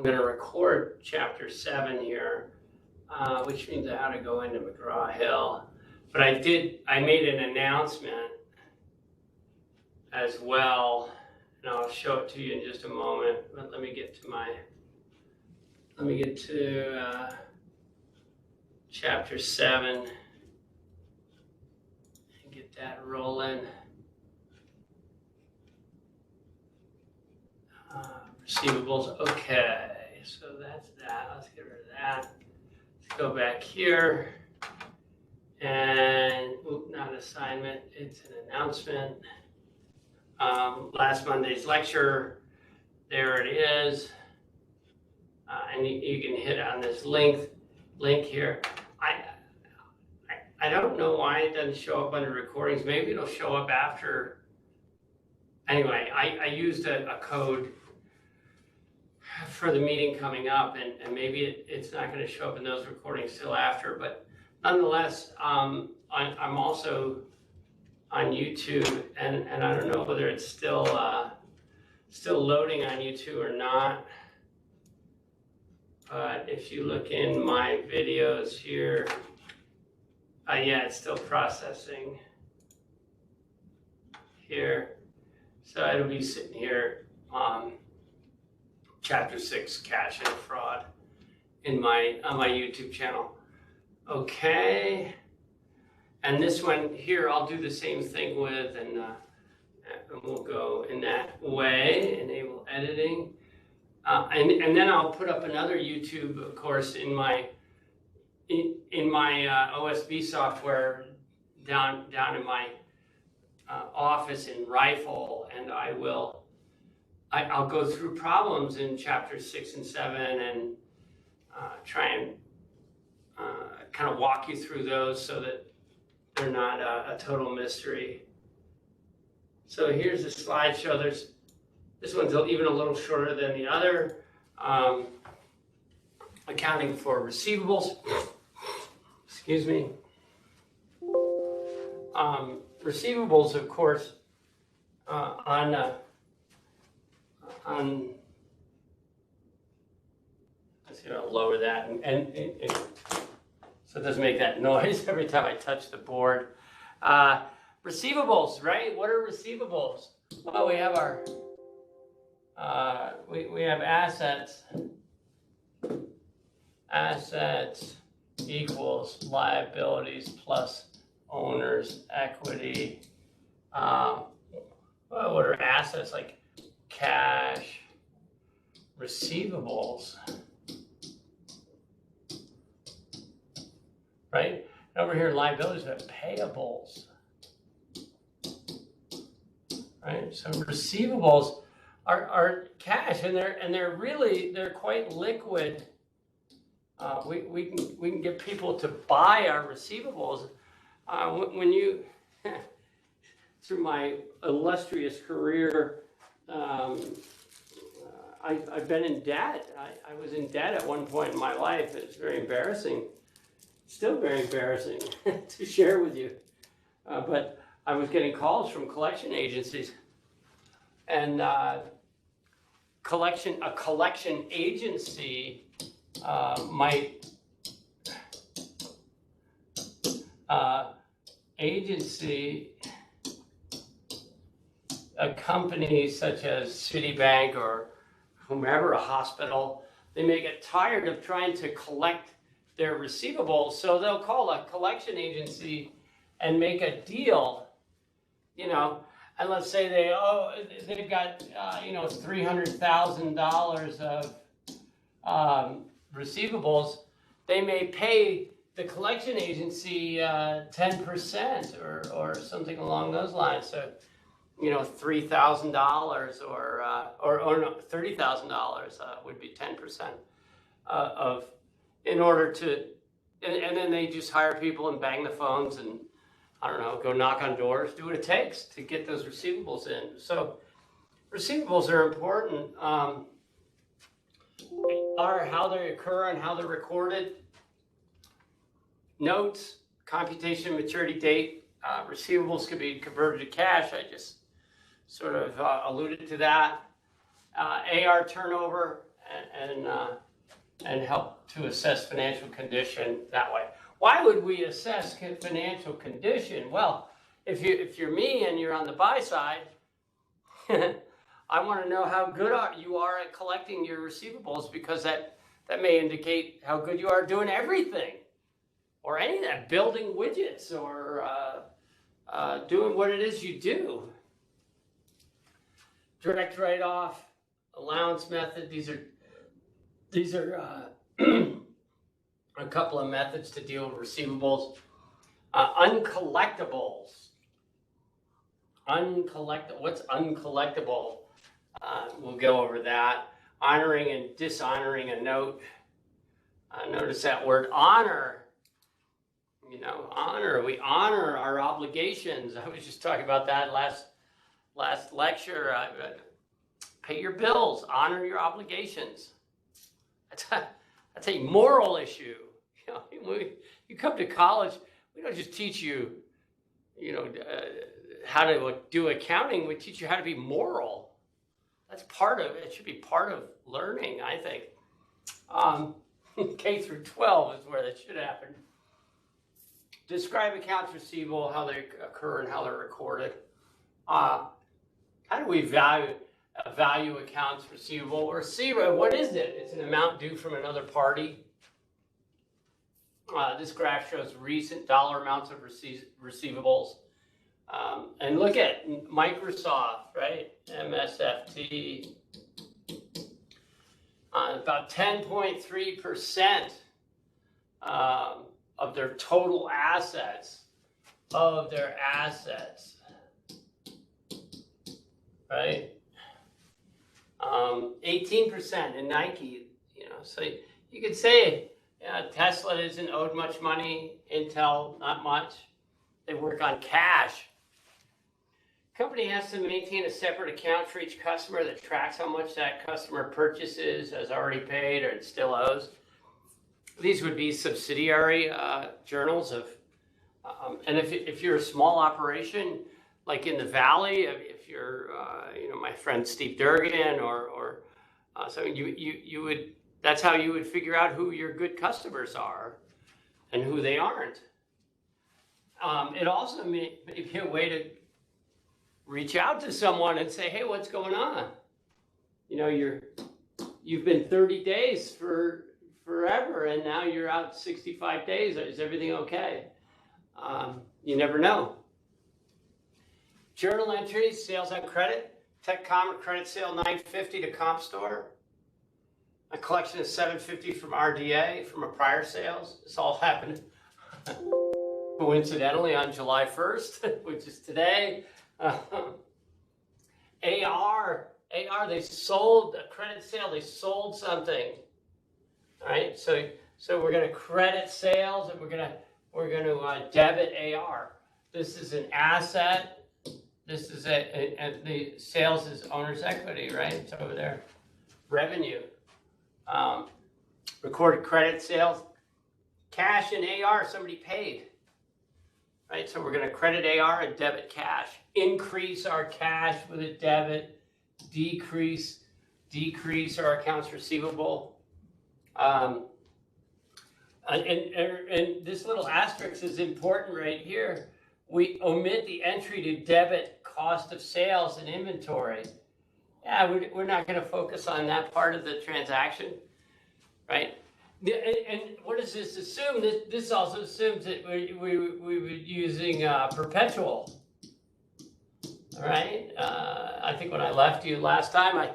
I'm going to record chapter 7 here, which means I have to go into McGraw Hill. But I made an announcement as well, and I'll show it to you in just a moment. But let me get to chapter 7 and get that rolling. Receivables, okay, so that's that. Let's get rid of that. Let's go back here, and not an assignment, it's an announcement. Last Monday's lecture, there it is, and you can hit on this link here. I don't know why it doesn't show up under recordings. Maybe it'll show up after. Anyway, I used a code for the meeting coming up, and maybe it's not going to show up in those recordings till after, but nonetheless, I'm also on YouTube, and I don't know whether it's still loading on YouTube or not, but if you look in my videos here, yeah, it's still processing here, so it'll be sitting here, Chapter 6, Cash and Fraud, on my YouTube channel. Okay, and this one here, I'll do the same thing with, and we'll go in that way, enable editing, and then I'll put up another YouTube course in my OSB software down in my office in Rifle, and I'll go through problems in chapters 6 and 7 and try and kind of walk you through those so that they're not a total mystery. So here's the slideshow. This one's even a little shorter than the other. Accounting for receivables. Excuse me. Receivables, of course, let's see, I'll lower that, and so it doesn't make that noise every time I touch the board. Receivables, right? What are receivables? Well, we have our we have assets. Assets equals liabilities plus owner's equity. Well, what are assets? Like cash, receivables, right? And over here, liabilities are payables, right? So receivables are cash, and they're quite liquid. We can get people to buy our receivables. When you through my illustrious career, I've been in debt. I was in debt at one point in my life. It's very embarrassing, still very embarrassing to share with you. But I was getting calls from collection agencies, and a collection agency might a company such as Citibank or whomever, a hospital, they may get tired of trying to collect their receivables, so they'll call a collection agency and make a deal, and let's say they've got $300,000 of receivables. They may pay the collection agency 10% or something along those lines. So $3,000 or no, $30,000 would be 10% in order to, and then they just hire people and bang the phones and go knock on doors, do what it takes to get those receivables in. So receivables are important. Are how they occur and how they're recorded. Notes, computation, maturity date. Receivables could be converted to cash. I just sort of alluded to that. AR turnover and help to assess financial condition that way. Why would we assess financial condition? Well, if you're me and you're on the buy side, I want to know how good you are at collecting your receivables, because that may indicate how good you are doing everything, or any of that, building widgets, or doing what it is you do. Direct write-off, allowance method. These are a couple of methods to deal with receivables. Uncollectibles. What's uncollectible? We'll go over that. Honoring and dishonoring a note. Notice that word honor. Honor. We honor our obligations. I was just talking about that last lecture. Pay your bills. Honor your obligations. That's a moral issue. You come to college, we don't just teach you, how to do accounting. We teach you how to be moral. That's part of it. It should be part of learning, I think. K through 12 is where that should happen. Describe accounts receivable, how they occur and how they're recorded. How do we value accounts receivable? What is it? It's an amount due from another party. This graph shows recent dollar amounts of receivables. And look at Microsoft, right? MSFT. About 10.3% of their total assets, right? 18% in Nike, so you could say Tesla isn't owed much money, Intel not much. They work on cash. Company has to maintain a separate account for each customer that tracks how much that customer purchases, has already paid, or it still owes. These would be subsidiary journals of, and if you're a small operation, like in the Valley, if you're, my friend Steve Durgan, or so you would, that's how you would figure out who your good customers are and who they aren't. It also may be a way to reach out to someone and say, hey, what's going on? You've been 30 days for forever, and now you're out 65 days. Is everything okay? You never know. Journal entries, sales on credit, TechCom credit sale $950 to Comp Store. A collection of $750 from RDA from a prior sales. This all happened coincidentally on July 1st, which is today. AR, they sold a credit sale. They sold something. All right, so we're going to credit sales, and we're going to debit AR. This is an asset. This is and the sales is owner's equity, right? It's over there. Revenue. Recorded credit sales. Cash and AR, somebody paid. Right, so we're going to credit AR and debit cash. Increase our cash with a debit. Decrease our accounts receivable. And this little asterisk is important right here. We omit the entry to debit cost of sales and inventory. Yeah, we're not going to focus on that part of the transaction, right? And what does this assume? This also assumes that we were using perpetual. All right. I think when I left you last time, I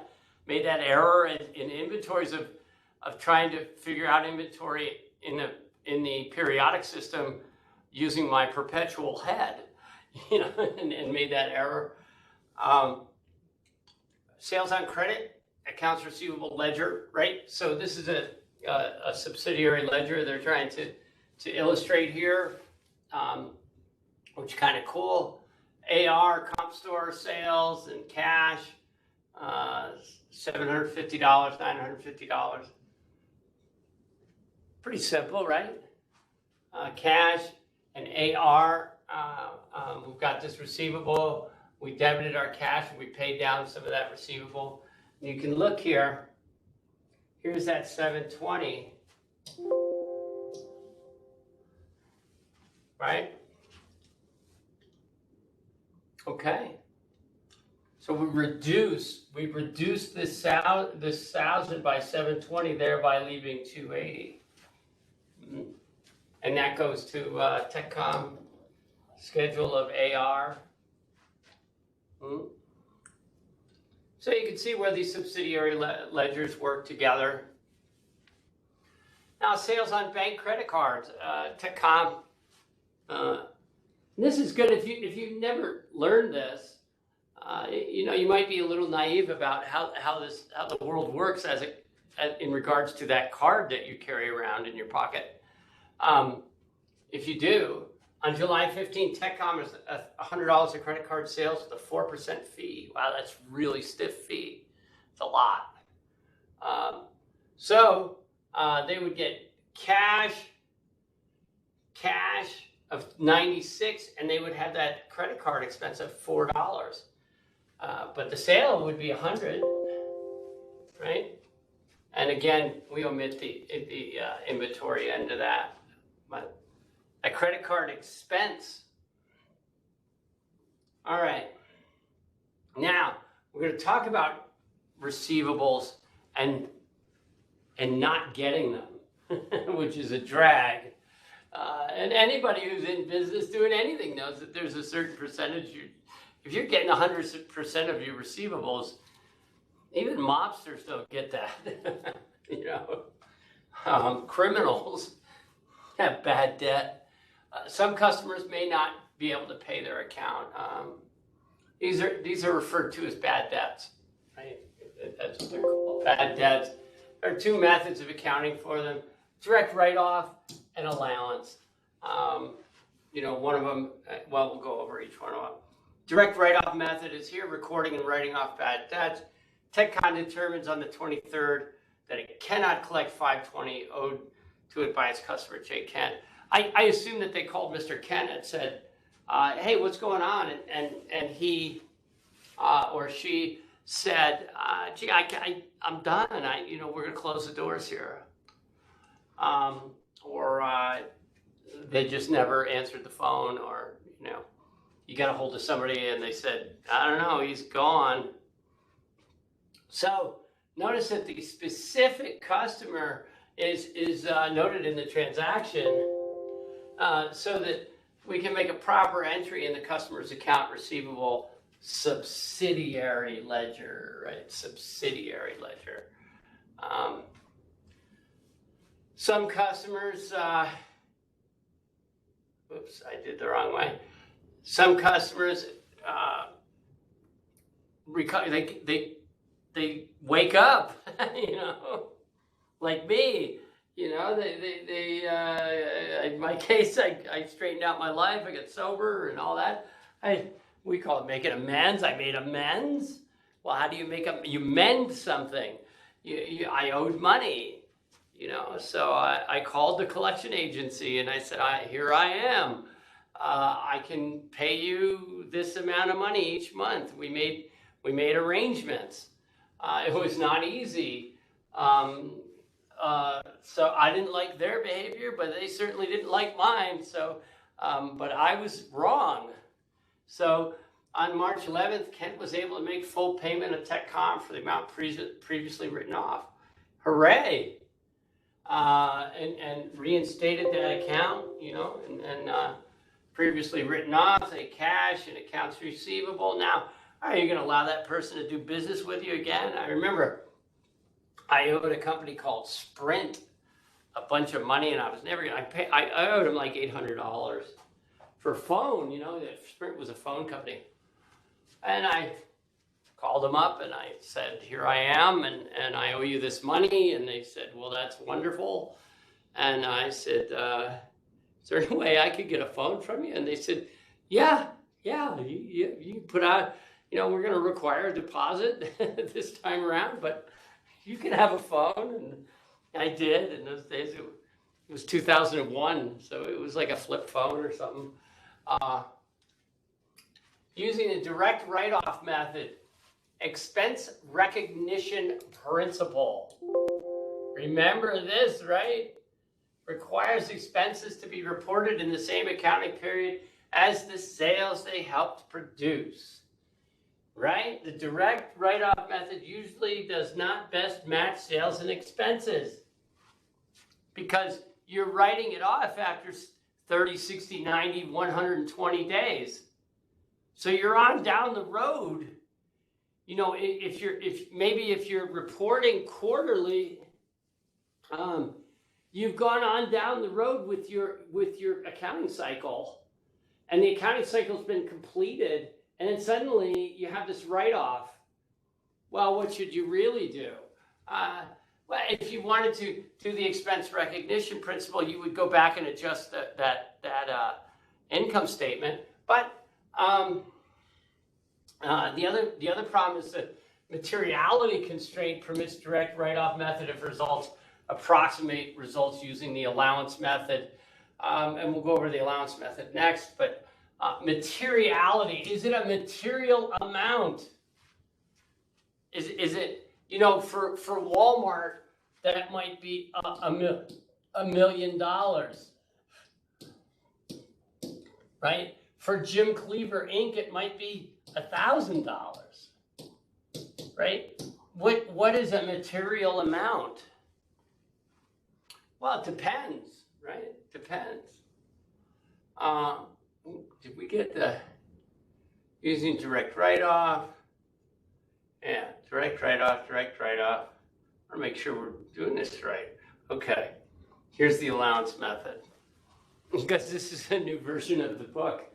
made that error in inventories of trying to figure out inventory in the periodic system using my perpetual head, and made that error. Sales on credit, accounts receivable ledger, right? So this is a subsidiary ledger they're trying to illustrate here, which is kind of cool. AR, Comp Store sales and cash, $750, $950. Pretty simple, right? Cash and AR, we've got this receivable. We debited our cash and we paid down some of that receivable. And you can look here. here's that 720, right? Okay. So we reduce this 1,000 by 720, thereby leaving 280. And that goes to TechCom schedule of AR. So you can see where these subsidiary ledgers work together. Now, sales on bank credit cards, TechCom. This is good if you've never learned this. You might be a little naive about how the world works in regards to that card that you carry around in your pocket. If you do, on July 15th, TechCom is $100 of credit card sales with a 4% fee. Wow, that's really stiff fee. It's a lot. So they would get cash of $96, and they would have that credit card expense of $4. But the sale would be $100, right? And again, we omit the inventory end of that. But a credit card expense. All right. Now, we're going to talk about receivables and not getting them, which is a drag. And anybody who's in business doing anything knows that there's a certain percentage. If you're getting 100% of your receivables, even mobsters don't get that. Criminals have bad debt. Some customers may not be able to pay their account. These are referred to as bad debts, right? That's what they're called, bad debts. There are two methods of accounting for them: direct write-off and allowance. One of them. Well, we'll go over each one of them. Direct write-off method is here, recording and writing off bad debts. TechCon determines on the 23rd that it cannot collect $520 owed to it by its customer, J. Kent. I assume that they called Mr. Kent and said, hey, what's going on? And he or she said, gee, I'm done. We're going to close the doors here. Or they just never answered the phone, or, you got a hold of somebody and they said, I don't know, he's gone. So notice that the specific customer is noted in the transaction so that we can make a proper entry in the customer's account receivable subsidiary ledger, right? Subsidiary ledger. Some customers, oops, I did the wrong way. Some customers, they wake up, like me. In my case, I straightened out my life. I got sober and all that. We call it making amends. I made amends. Well, how do you you mend something? I owed money, so I called the collection agency and I said, here I am. I can pay you this amount of money each month. We made arrangements. It was not easy. So I didn't like their behavior, but they certainly didn't like mine. So, but I was wrong. So on March 11th, Kent was able to make full payment of TechCom for the amount previously written off. Hooray! And reinstated that account, and previously written off, say cash and accounts receivable. Now, are you going to allow that person to do business with you again? I remember I owed a company called Sprint a bunch of money, and I was never going to pay. I owed them like $800 for a phone. Sprint was a phone company. And I called them up and I said, here I am, and I owe you this money. And they said, well, that's wonderful. And I said, is there any way I could get a phone from you? And they said, yeah, you put out, we're going to require a deposit this time around, but you can have a phone. And I did. In those days, it was 2001, so it was like a flip phone or something. Using a direct write-off method, expense recognition principle. Remember this, right? Requires expenses to be reported in the same accounting period as the sales they helped produce. Right? The direct write-off method usually does not best match sales and expenses because you're writing it off after 30, 60, 90, 120 days. So you're on down the road. You know, if you're reporting quarterly, you've gone on down the road with your accounting cycle, and the accounting cycle's been completed, and then suddenly you have this write-off. Well, what should you really do? Well, if you wanted to do the expense recognition principle, you would go back and adjust that income statement. But the other problem is that materiality constraint permits direct write-off method if results approximate results using the allowance method. And we'll go over the allowance method next. But materiality, is it a material amount? Is it, you know, for Walmart, that might be $1 million, right? For Jim Cleaver Inc., it might be $1,000, right? What is a material amount? Well, it depends, right? It depends. Did we get the using direct write-off? Yeah, direct write-off. I want to make sure we're doing this right. Okay, here's the allowance method. Because this is a new version of the book.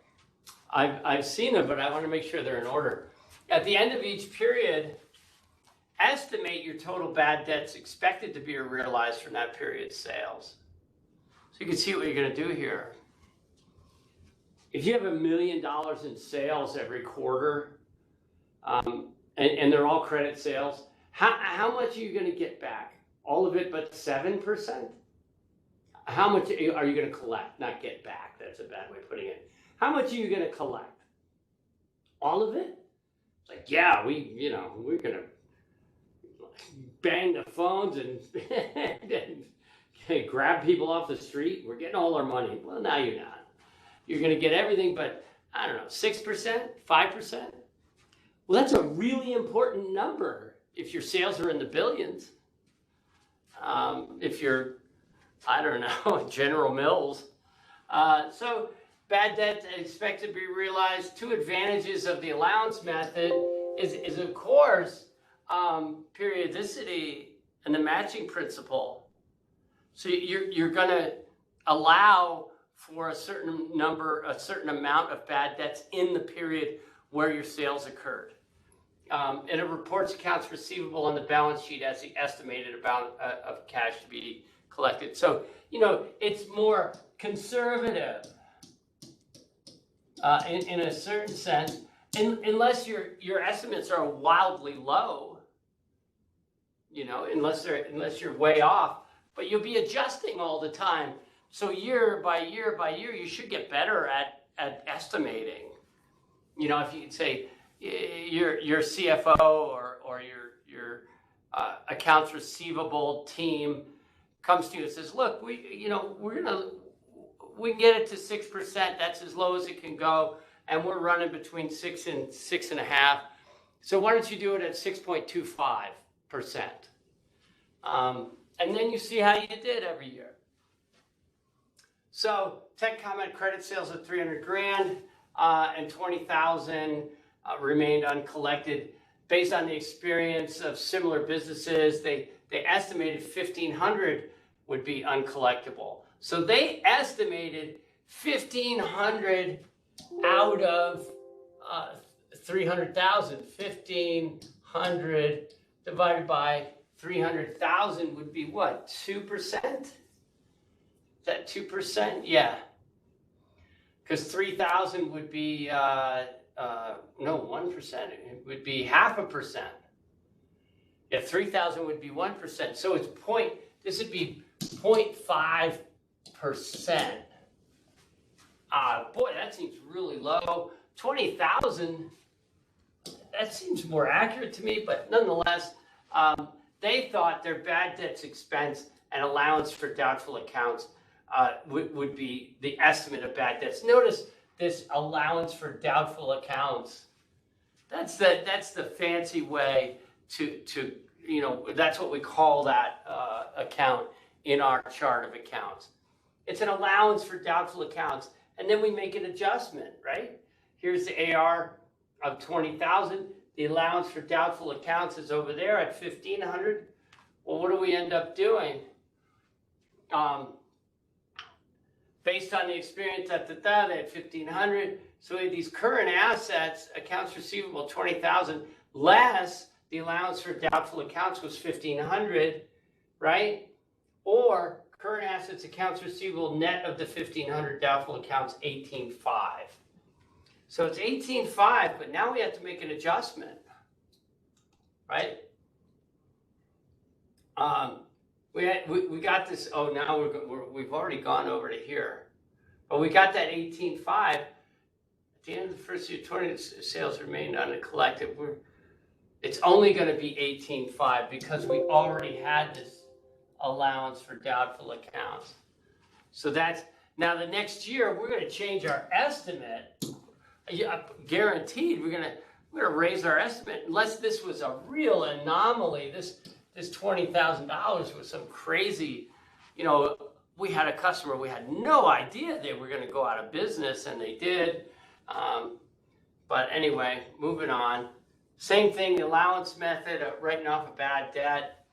I've seen them, but I want to make sure they're in order. At the end of each period, estimate your total bad debts expected to be realized from that period's sales. So you can see what you're going to do here. If you have $1 million in sales every quarter, and they're all credit sales, how much are you going to get back? All of it but 7%? How much are you going to collect? Not get back, that's a bad way of putting it. How much are you going to collect? All of it? It's like, yeah, we're going to bang the phones and grab people off the street. We're getting all our money. Well, now you're not. You're going to get everything but, I don't know, 6%, 5%? Well, that's a really important number if your sales are in the billions. If you're, I don't know, General Mills. So bad debt expected to be realized. Two advantages of the allowance method is of course, periodicity and the matching principle. So you're going to allow for a certain amount of bad debts in the period where your sales occurred. And it reports accounts receivable on the balance sheet as the estimated amount of cash to be collected. So, it's more conservative in a certain sense, unless your estimates are wildly low, unless you're way off, but you'll be adjusting all the time. So year by year by year, you should get better at estimating. If you could say your CFO or your accounts receivable team comes to you and says, look, we can get it to 6%. That's as low as it can go. And we're running between 6 and 6.5. So why don't you do it at 6.25%? And then you see how you did every year. So tech comment credit sales of 300 grand and 20,000 remained uncollected. Based on the experience of similar businesses, they estimated 1,500 would be uncollectible. So they estimated 1,500 out of 300,000. 1,500 divided by 300,000 would be what, 2%? Is that 2%? Yeah. Because 3,000 would be, 1%. It would be 0.5%. Yeah, 3,000 would be 1%. So this would be 0.5%. Boy, that seems really low. 20,000, that seems more accurate to me, but nonetheless, they thought their bad debts expense and allowance for doubtful accounts would be the estimate of bad debts. Notice this allowance for doubtful accounts. That's the fancy way to that's what we call that account in our chart of accounts. It's an allowance for doubtful accounts, and then we make an adjustment, right? Here's the AR of 20,000. The allowance for doubtful accounts is over there at 1,500. Well, what do we end up doing? Based on the experience at they had 1,500. So we have these current assets, accounts receivable 20,000, less the allowance for doubtful accounts was 1,500, right? Or current assets, accounts receivable net of the 1,500 doubtful accounts, 18,500. So it's 18,500, but now we have to make an adjustment, right? We got this. Oh, now we've already gone over to here, but we got that 18,500. At the end of the first year, 20 sales remained uncollected. It's only going to be 18,500 because we already had this allowance for doubtful accounts. So that's now the next year we're going to change our estimate. Guaranteed, we're going to raise our estimate unless this was a real anomaly. This $20,000 was some crazy, we had a customer, we had no idea they were going to go out of business, and they did. But anyway, moving on. Same thing, the allowance method of writing off a bad debt.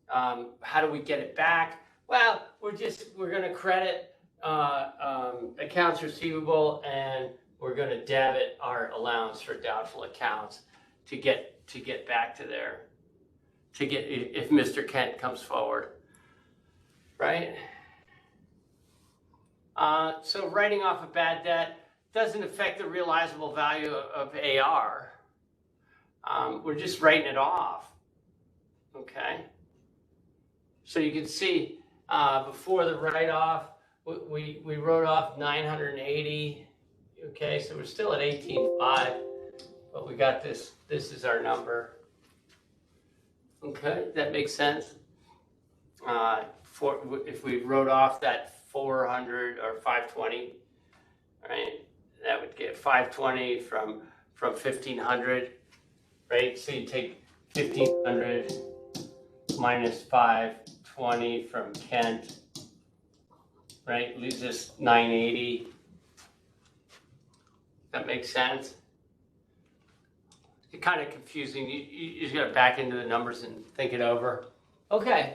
How do we get it back? Well, we're going to credit accounts receivable, and we're going to debit our allowance for doubtful accounts to get back to there. If Mr. Kent comes forward, right? So writing off a bad debt doesn't affect the realizable value of AR. We're just writing it off, okay? So you can see before the write-off, we wrote off 980, okay? So we're still at 18,500, but we got this. This is our number. Okay, that makes sense. If we wrote off that 400 or 520, right? That would get 520 from 1,500, right? So you take 1,500 minus 520 from Kent, right? Leaves us 980. That makes sense. It's kind of confusing. You just got to back into the numbers and think it over. Okay.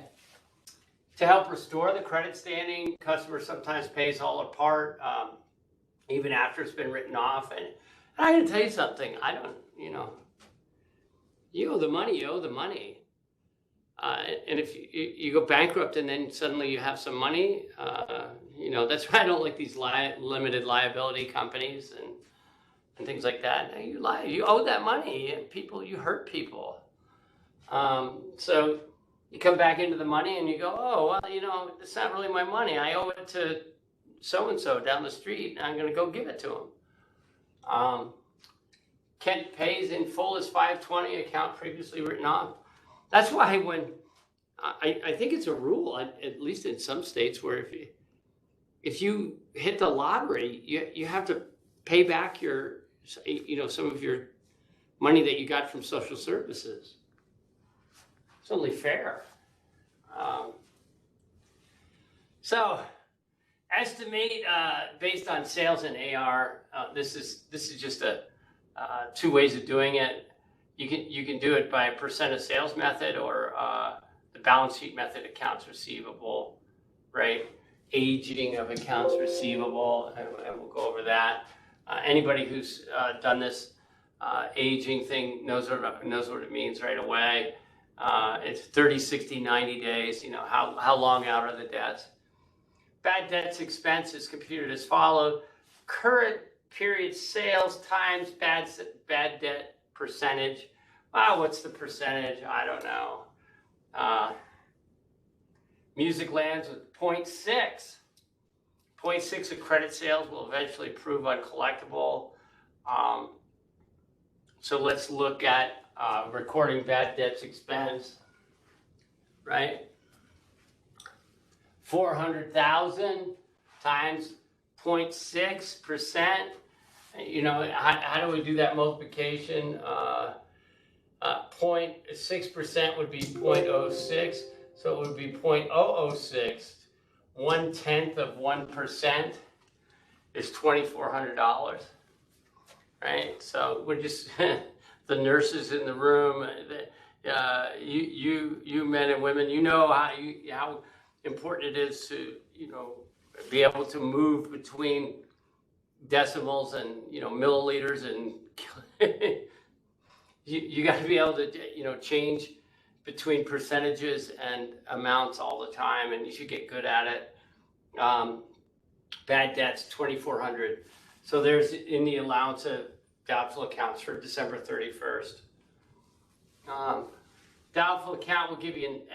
To help restore the credit standing, customer sometimes pays all or part, even after it's been written off. And I got to tell you something. I don't, you owe the money, you owe the money. And if you go bankrupt and then suddenly you have some money, that's why I don't like these limited liability companies and things like that. You owe that money, and you hurt people. So you come back into the money and you go, oh, well, it's not really my money. I owe it to so-and-so down the street, and I'm going to go give it to him. Kent pays in full as 520, account previously written off. That's why when, I think it's a rule, at least in some states, where if you hit the lottery, you have to pay back some of your money that you got from social services. It's only fair. So estimate based on sales and AR. This is just two ways of doing it. You can do it by percent of sales method or the balance sheet method, accounts receivable, right? Aging of accounts receivable, and we'll go over that. Anybody who's done this aging thing knows what it means right away. It's 30, 60, 90 days. How long out are the debts? Bad debts expense is computed as follows: current period sales times bad debt percentage. Wow, what's the percentage? I don't know. Music lands with 0.6. 0.6 of credit sales will eventually prove uncollectible. So let's look at recording bad debts expense. right? 400,000 times 0.6%. You know, how do we do that multiplication? 0.6% would be 0.06, so it would be 0.006. 1/10 of 1% is $2,400, right? So we're just the nurses in the room. You men and women, you know how important it is to be able to move between decimals and milliliters, and you got to be able to change between percentages and amounts all the time, and you should get good at it. Bad debts, 2,400. So there's in the allowance of doubtful accounts for December 31st. Doubtful account will give you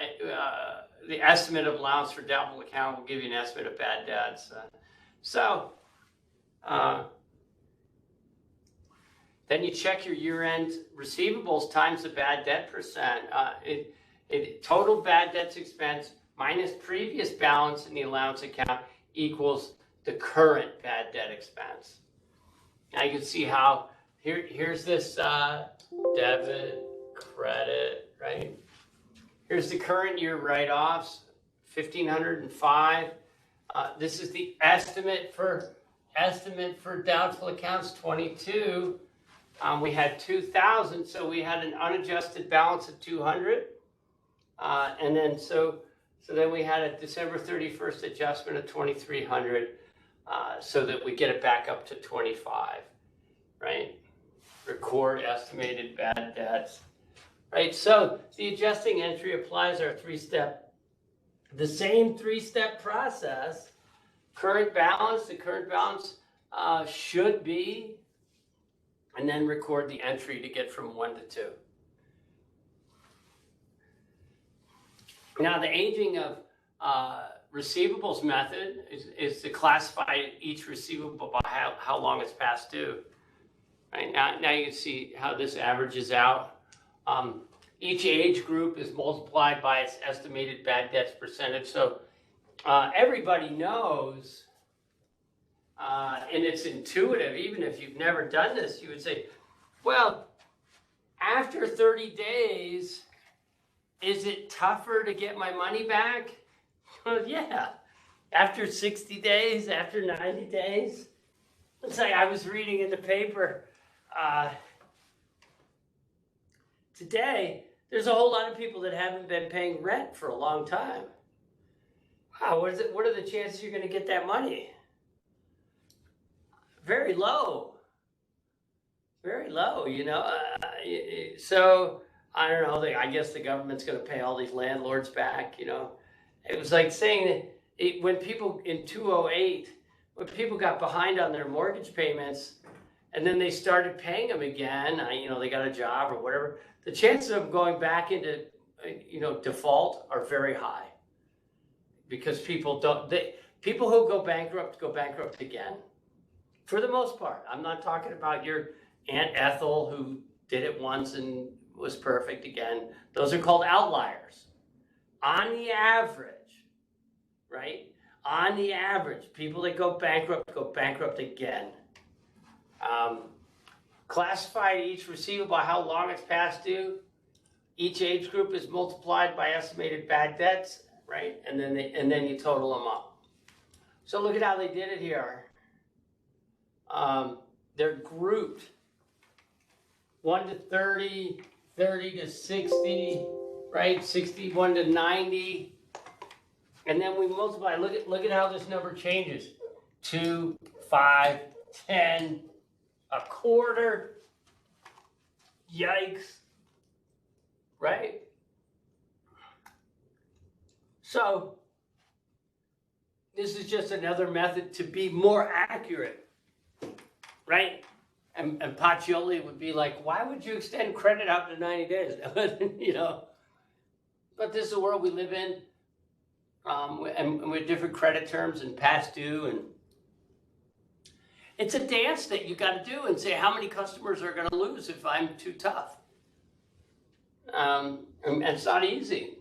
the estimate of allowance for doubtful account will give you an estimate of bad debts. Then you check your year-end receivables times the bad debt percent. Total bad debts expense minus previous balance in the allowance account equals the current bad debt expense. Now you can see how here's this debit, credit, right? Here's the current year write-offs, 1,505. This is the estimate for doubtful accounts, 22. We had 2,000, so we had an unadjusted balance of 200, and then so then we had a December 31st adjustment of 2,300, so that we get it back up to 25, right? Record estimated bad debts, right? So the adjusting entry applies our the same three-step process. Current balance, the current balance should be, and then record the entry to get from 1 to 2. Now the aging of receivables method is to classify each receivable by how long it's past due. Right, now you can see how this averages out. Each age group is multiplied by its estimated bad debts percentage. So everybody knows, and it's intuitive, even if you've never done this, you would say, well, after 30 days, is it tougher to get my money back? Well, yeah. After 60 days, after 90 days. It's like I was reading in the paper today, there's a whole lot of people that haven't been paying rent for a long time. Wow, what are the chances you're going to get that money? Very low. Very low, So, I don't know, I guess the government's going to pay all these landlords back, It was like saying that when people, in 2008, when people got behind on their mortgage payments, and then they started paying them again, they got a job or whatever, the chances of going back into, default are very high. Because people who go bankrupt again. For the most part. I'm not talking about your Aunt Ethel who did it once and was perfect again. Those are called outliers. On the average, right? On the average, people that go bankrupt again. Classify each receivable by how long it's past due. Each age group is multiplied by estimated bad debts, right? And then you total them up. So look at how they did it here. They're grouped 1 to 30, 30 to 60, right? 61 to 90. And then we multiply. Look at how this number changes. 2, 5, 10, a quarter. Yikes. Right? So this is just another method to be more accurate. Right? And Pacioli would be like, why would you extend credit out to 90 days? But this is the world we live in. And with different credit terms and past due. And it's a dance that you got to do and say how many customers are going to lose if I'm too tough. And it's not easy.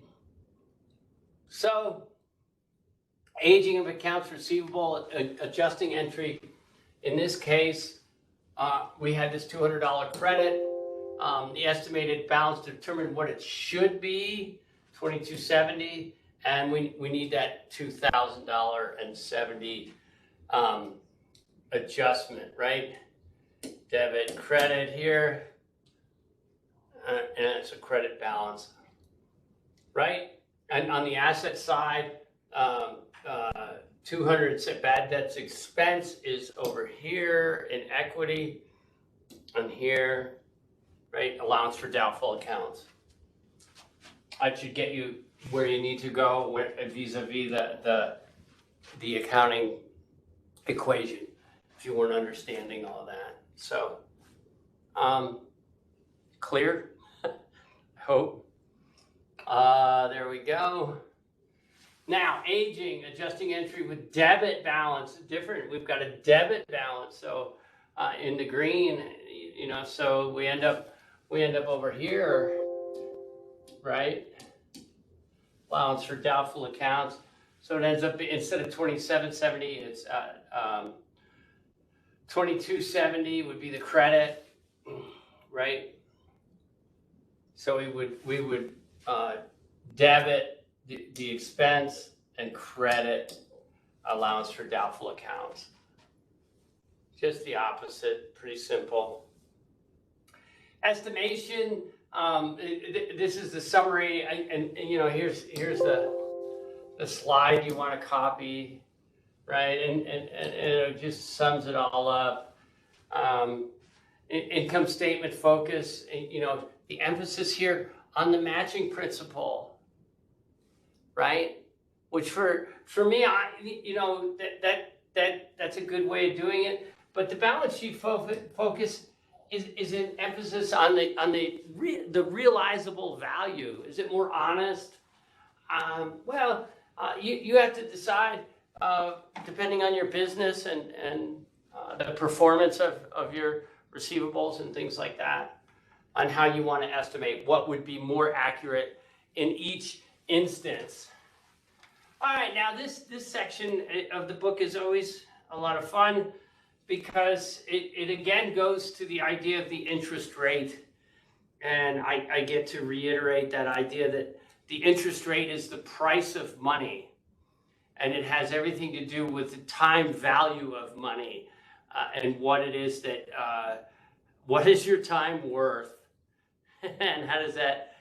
So, aging of accounts receivable, adjusting entry. In this case, we had this $200 credit. The estimated balance to determine what it should be, $22.70, and we need that $2,000.70 adjustment, right? Debit, credit here, and it's a credit balance, right? And on the asset side, 200 bad debts expense is over here in equity, and here, right? Allowance for doubtful accounts. I should get you where you need to go vis-a-vis the accounting equation, if you weren't understanding all that. So, clear? I hope. There we go. Now, aging, adjusting entry with debit balance, different. We've got a debit balance, so in the green, you know, so we end up over here, right? Allowance for doubtful accounts. So it ends up, instead of $27.70, it's $22.70 would be the credit, right? So we would debit the expense and credit allowance for doubtful accounts. Just the opposite, pretty simple. Estimation, this is the summary, and you know, here's the slide you want to copy, right? And it just sums it all up. Income statement focus, you know, the emphasis here on the matching principle, right? Which for me, you know, that's a good way of doing it. But the balance sheet focus is an emphasis on the realizable value. Is it more honest? You have to decide, depending on your business and the performance of your receivables and things like that, on how you want to estimate what would be more accurate in each instance. All right, now this section of the book is always a lot of fun because it again goes to the idea of the interest rate. And I get to reiterate that idea that the interest rate is the price of money. And it has everything to do with the time value of money and what it is that, what is your time worth? And how does that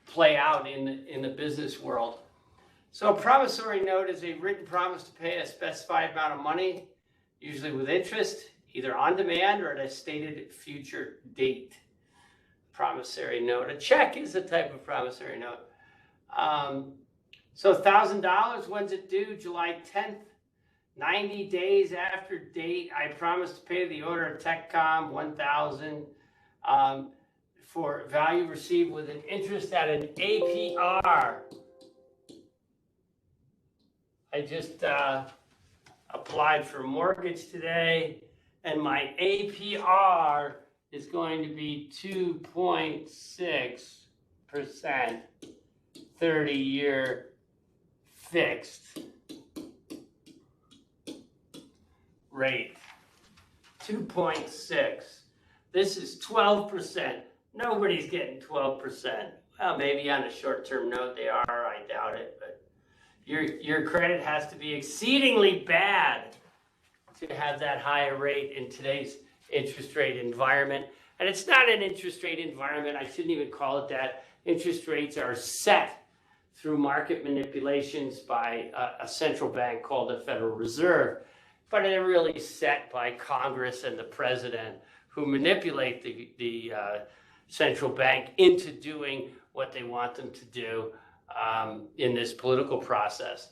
play out in the business world? So a promissory note is a written promise to pay a specified amount of money, usually with interest, either on demand or at a stated future date. Promissory note. A check is a type of promissory note. So $1,000, when's it due? July 10th. 90 days after date, I promise to pay the order of TechCom $1,000 for value received with an interest at an APR. I just applied for a mortgage today, and my APR is going to be 2.6%, 30-year fixed rate. 2.6. This is 12%. Nobody's getting 12%. Well, maybe on a short-term note they are. I doubt it. But your credit has to be exceedingly bad to have that higher rate in today's interest rate environment. And it's not an interest rate environment. I shouldn't even call it that. Interest rates are set through market manipulations by a central bank called the Federal Reserve. But they're really set by Congress and the president, who manipulate the central bank into doing what they want them to do in this political process.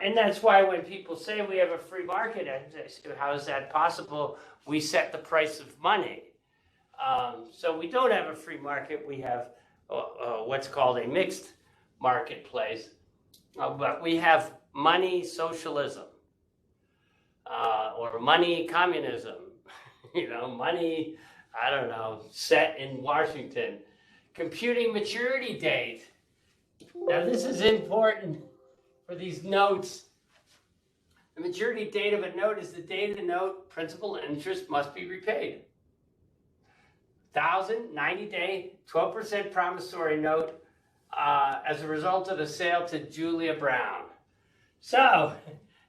And that's why when people say we have a free market, I say, how is that possible? We set the price of money. So we don't have a free market. We have what's called a mixed marketplace. But we have money socialism or money communism. You know, money, I don't know, set in Washington. Computing maturity date Now this is important for these notes. The maturity date of a note is the date of the note. Principal and interest must be repaid. 90-day, 12% promissory note as a result of the sale to Julia Brown. So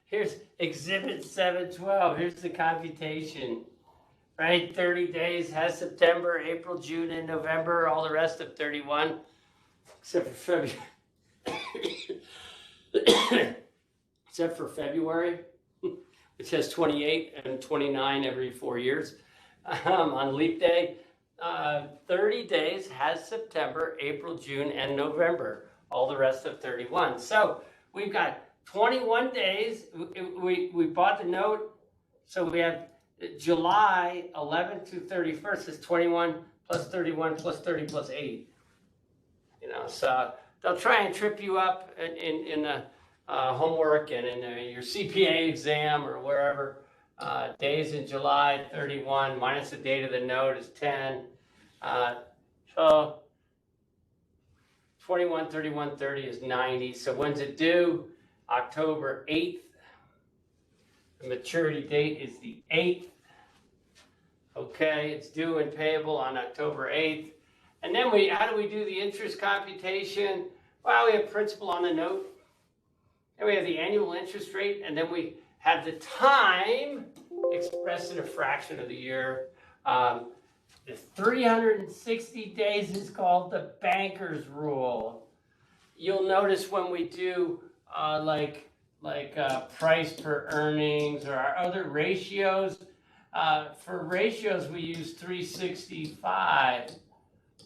here's Exhibit 712. Here's the computation. Right, 30 days has September, April, June, and November. All the rest of 31, except for February. Except for February, which has 28 and 29 every 4 years on leap day. 30 days has September, April, June, and November. All the rest of 31. So we've got 21 days. We bought the note, so we have July 11th to 31st is 21 plus 31 plus 30 plus 8. You know, so they'll try and trip you up in the homework and in your CPA exam or wherever. Days in July, 31 minus the date of the note is 10. So 21, 31, 30 is 90. So when's it due? October 8th. The maturity date is the 8th. Okay, it's due and payable on October 8th. And then how do we do the interest computation? Well, we have principal on the note. Then we have the annual interest rate, and then we have the time expressed in a fraction of the year. The 360 days is called the banker's rule. You'll notice when we do price per earnings or our other ratios. For ratios, we use 365.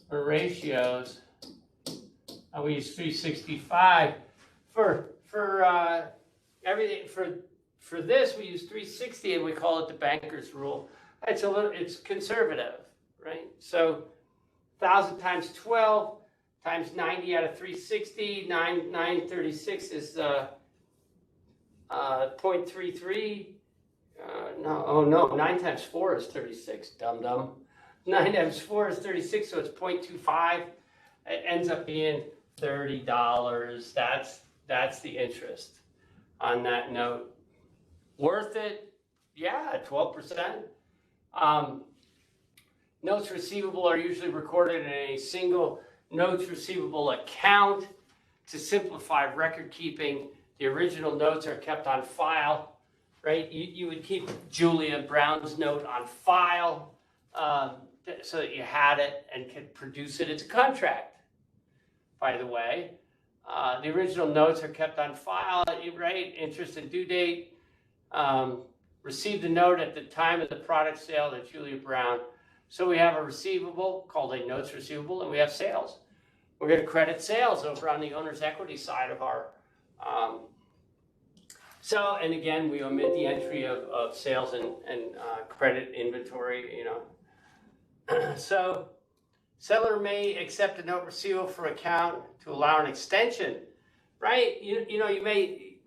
For ratios, we use 365. For everything for this, we use 360, and we call it the banker's rule. It's conservative, right? So 1,000 times 12 times 90 out of 360, 936 is 0.33. No, 9 times 4 is 36, dum-dum. 9 times 4 is 36, so it's 0.25. It ends up being $30. That's the interest on that note. Worth it? Yeah, 12%. Notes receivable are usually recorded in a single notes receivable account. To simplify record keeping, the original notes are kept on file. Right, you would keep Julia Brown's note on file so that you had it and could produce it. It's a contract, by the way. The original notes are kept on file, right? Interest and due date. Received the note at the time of the product sale to Julia Brown. So we have a receivable called a notes receivable, and we have sales. We're going to credit sales over on the owner's equity side of our and again, we omit the entry of sales and credit inventory, you know. So, seller may accept a note receivable from account to allow an extension, right? You may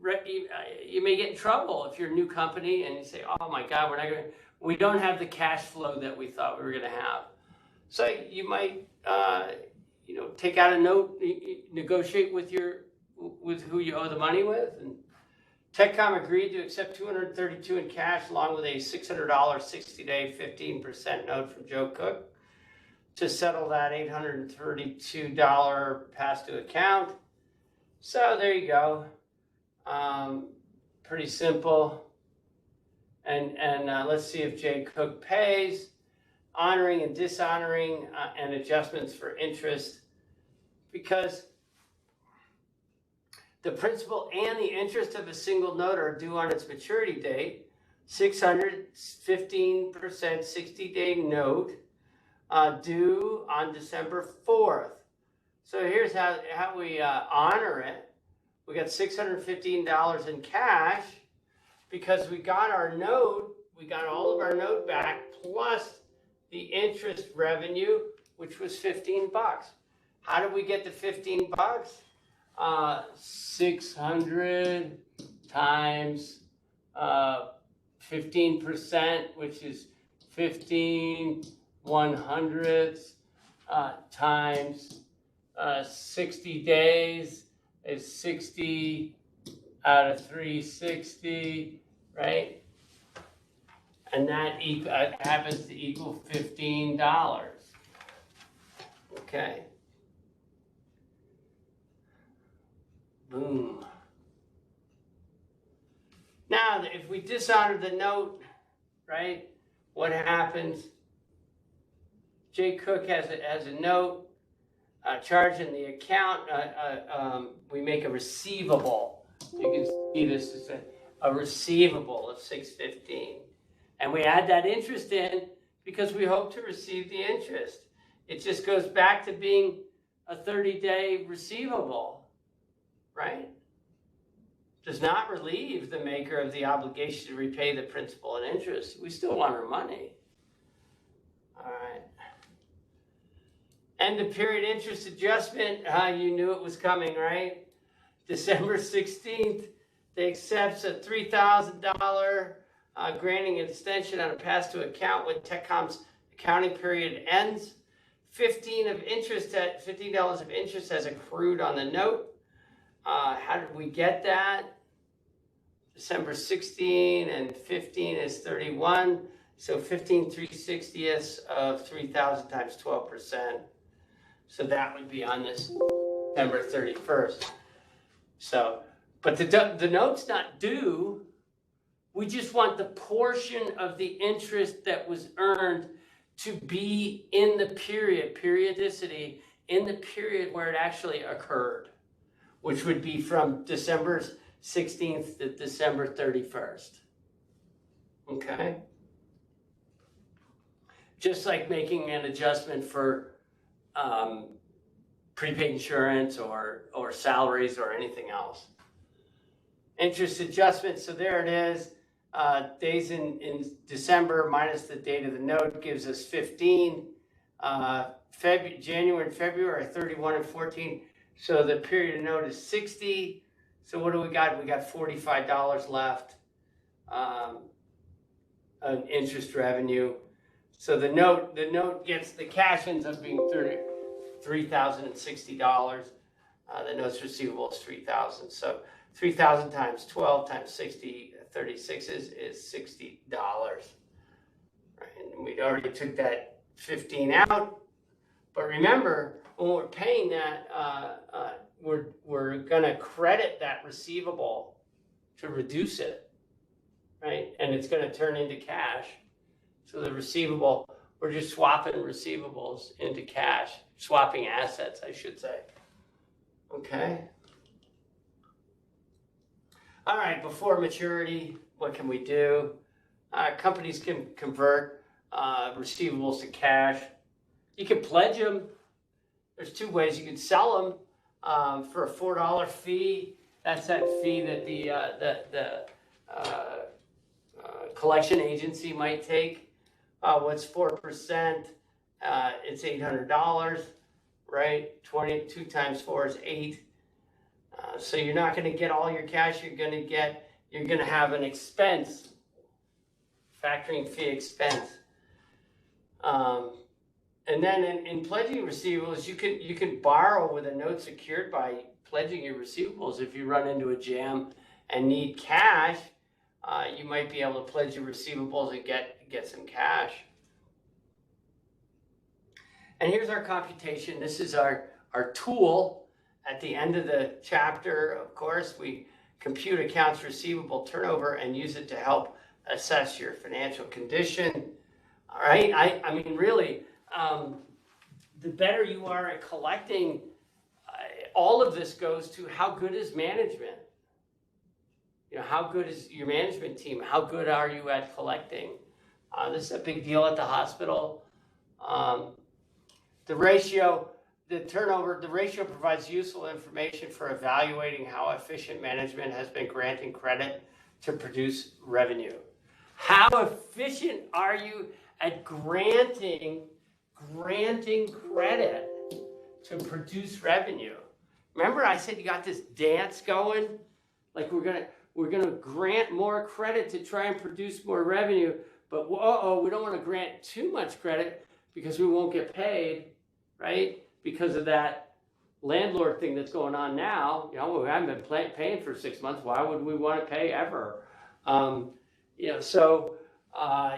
get in trouble if you're a new company and you say, oh my God, we don't have the cash flow that we thought we were going to have. So you might, take out a note, negotiate with who you owe the money with, and TechCom agreed to accept $232 in cash along with a $600 60-day 15% note from Joe Cook to settle that $832 past due account. So there you go. Pretty simple. And let's see if Jay Cook pays. Honoring and dishonoring and adjustments for interest, because the principal and the interest of a single note are due on its maturity date. 615% 60-day note due on December 4th. So here's how we honor it. We got $615 in cash because we got our note. We got all of our note back plus the interest revenue, which was $15. How did we get the $15? 600 times 15%, which is 15/100 times 60 days is 60 out of 360, right? And that happens to equal $15. Okay. Boom. Now, if we dishonor the note, right, what happens? Jay Cook has a note charging the account. We make a receivable. You can see this is a receivable of $615. And we add that interest in because we hope to receive the interest. It just goes back to being a 30-day receivable, right? Does not relieve the maker of the obligation to repay the principal and interest. We still want our money. All right. End of period interest adjustment. You knew it was coming, right? December 16th, they accepts a $3,000 granting an extension on a pass-to account when TechCom's accounting period ends. $15 of interest has accrued on the note. How did we get that? December 16 and 15 is 31. So 15 3/60ths of 3,000 times 12%. So that would be on this December 31st. So, but the note's not due. We just want the portion of the interest that was earned to be in the periodicity, in the period where it actually occurred, which would be from December 16th to December 31st. Okay? Just like making an adjustment for prepaid insurance or salaries or anything else. Interest adjustment, so there it is. Days in December minus the date of the note gives us 15. January and February are 31 and 14. So the period of note is 60. So what do we got? We got $45 left on interest revenue. So the note gets, the cash ends up being $3,060. The note's receivable is $3,000. So 3,000 times 12 times 60, 36 is $60. Right? And we already took that 15 out. But remember, when we're paying that, we're going to credit that receivable to reduce it, right? And it's going to turn into cash. So the receivable, we're just swapping receivables into cash, swapping assets, I should say. Okay. All right, before maturity, what can we do? Companies can convert receivables to cash. You can pledge them. There's two ways. You can sell them for a $4 fee. That's that fee that the collection agency might take. What's 4%? It's $800, right? 22 times 4 is 8. So you're not going to get all your cash. You're going to have an expense, factoring fee expense. And then in pledging receivables, you can borrow with a note secured by pledging your receivables. If you run into a jam and need cash, you might be able to pledge your receivables and get some cash. And here's our computation. This is our tool. At the end of the chapter, of course, we compute accounts receivable turnover and use it to help assess your financial condition. All right, I mean, really, the better you are at collecting, all of this goes to how good is management. You know, how good is your management team? How good are you at collecting? This is a big deal at the hospital. The ratio provides useful information for evaluating how efficient management has been granting credit to produce revenue. How efficient are you at granting credit to produce revenue? Remember I said you got this dance going? Like we're gonna grant more credit to try and produce more revenue, but we don't want to grant too much credit because we won't get paid, right? Because of that landlord thing that's going on now. You know, we haven't been paying for 6 months. Why would we want to pay ever? You know, so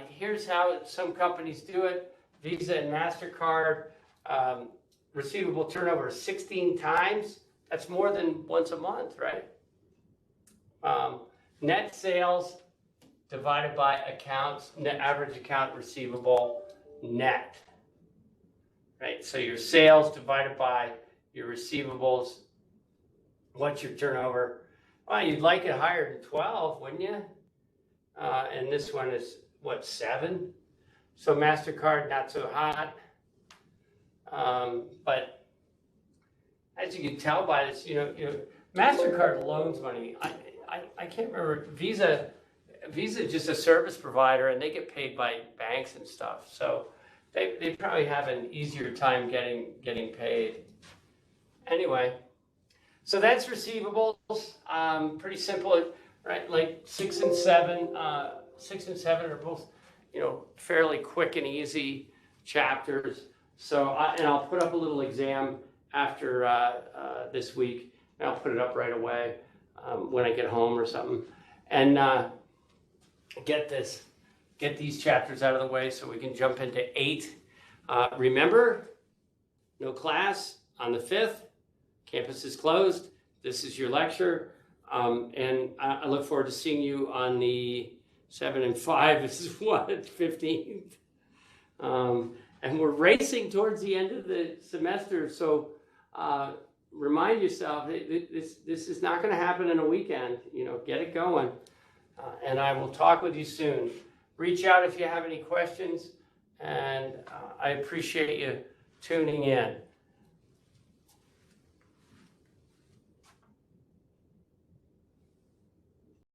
here's how some companies do it. Visa and MasterCard, receivable turnover 16 times. That's more than once a month, right? Net sales divided by accounts, net average account receivable net, right? So your sales divided by your receivables. What's your turnover? Well, you'd like it higher than 12, wouldn't you? And this one is, what, 7? So MasterCard, not so hot. But as you can tell by this, you know, MasterCard loans money. I can't remember. Visa is just a service provider, and they get paid by banks and stuff. So they probably have an easier time getting paid. Anyway, so that's receivables. Pretty simple, right? Like 6 and 7. 6 and 7 are both, you know, fairly quick and easy chapters. So I'll put up a little exam after this week, and I'll put it up right away when I get home or something. And get these chapters out of the way so we can jump into 8. Remember, no class on the 5th. Campus is closed. This is your lecture. And I look forward to seeing you on the 7 and 5. This is what, 15th. And we're racing towards the end of the semester. So remind yourself, this is not going to happen in a weekend. You know, get it going. And I will talk with you soon. Reach out if you have any questions. And I appreciate you tuning in.